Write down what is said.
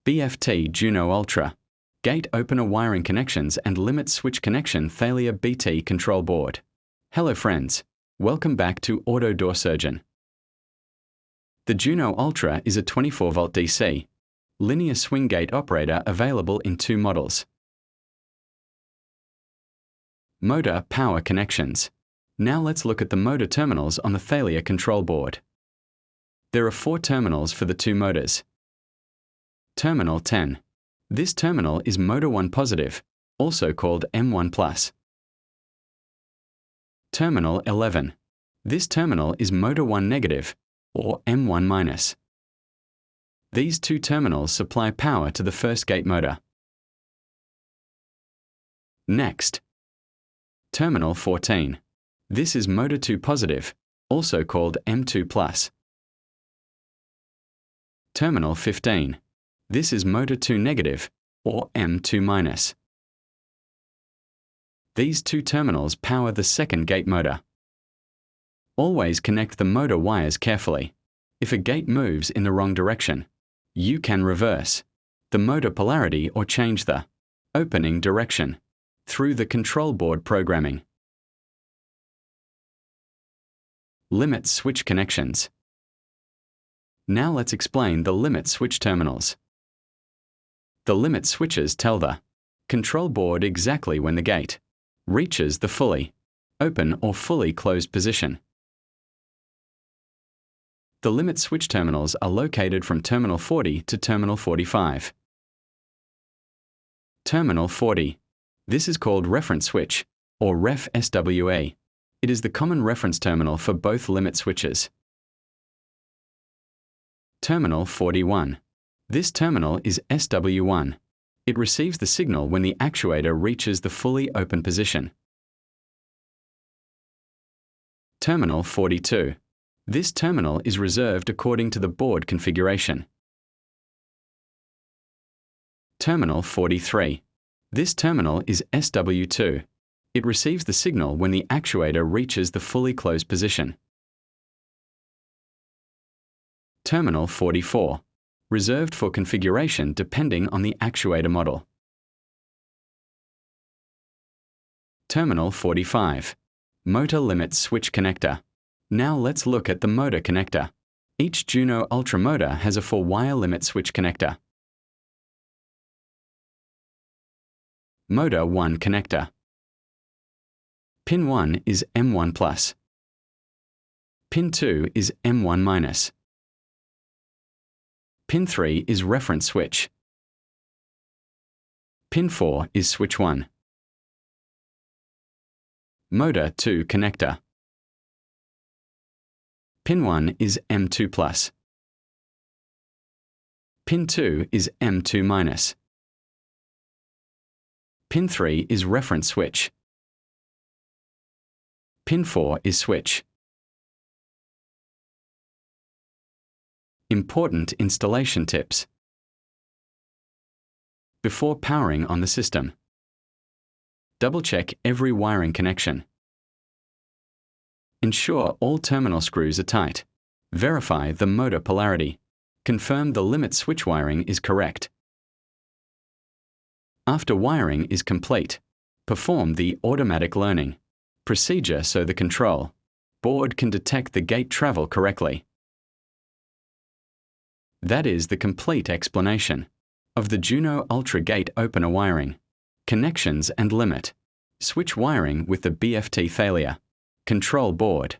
BFT GIUNO Ultra, Gate Opener Wiring Connections and Limit Switch Connection Thalia BT Control Board. Hello friends, welcome back to Auto Door Surgeon. The GIUNO Ultra is a 24-volt DC, linear swing gate operator available in two models. Motor power connections. Now let's look at the motor terminals on the Thalia control board. There are 4 terminals for the two motors. Terminal 10. This terminal is motor 1 positive, also called M1+. Terminal 11. This terminal is motor 1 negative, or M1-. These two terminals supply power to the first gate motor. Next, Terminal 14. This is motor 2 positive, also called M2+. Terminal 15. This is motor 2 negative, or M2-. These two terminals power the second gate motor. Always connect the motor wires carefully. If a gate moves in the wrong direction, you can reverse the motor polarity or change the opening direction through the control board programming. Limit switch connections. Now let's explain the limit switch terminals. The limit switches tell the control board exactly when the gate reaches the fully open or fully closed position. The limit switch terminals are located from Terminal 40 to Terminal 45. Terminal 40. This is called reference switch, or REF SWE. It is the common reference terminal for both limit switches. Terminal 41. This terminal is SW1. It receives the signal when the actuator reaches the fully open position. Terminal 42. This terminal is reserved according to the board configuration. Terminal 43. This terminal is SW2. It receives the signal when the actuator reaches the fully closed position. Terminal 44. Reserved for configuration depending on the actuator model. Terminal 45. Motor limit switch connector. Now let's look at the motor connector. Each GIUNO Ultra motor has a 4-wire limit switch connector. Motor 1 connector. Pin 1 is M1+. Pin 2 is M1-. Pin 3 is reference switch. Pin 4 is switch 1. Motor 2 connector. Pin 1 is M2+. Pin 2 is M2-. Pin 3 is reference switch. Pin 4 is switch. Important installation tips. Before powering on the system, double-check every wiring connection. Ensure all terminal screws are tight. Verify the motor polarity. Confirm the limit switch wiring is correct. After wiring is complete, perform the automatic learning procedure so the control board can detect the gate travel correctly. That is the complete explanation of the GIUNO Ultra Gate Opener wiring, connections and limit switch wiring with the BFT Thalia control board.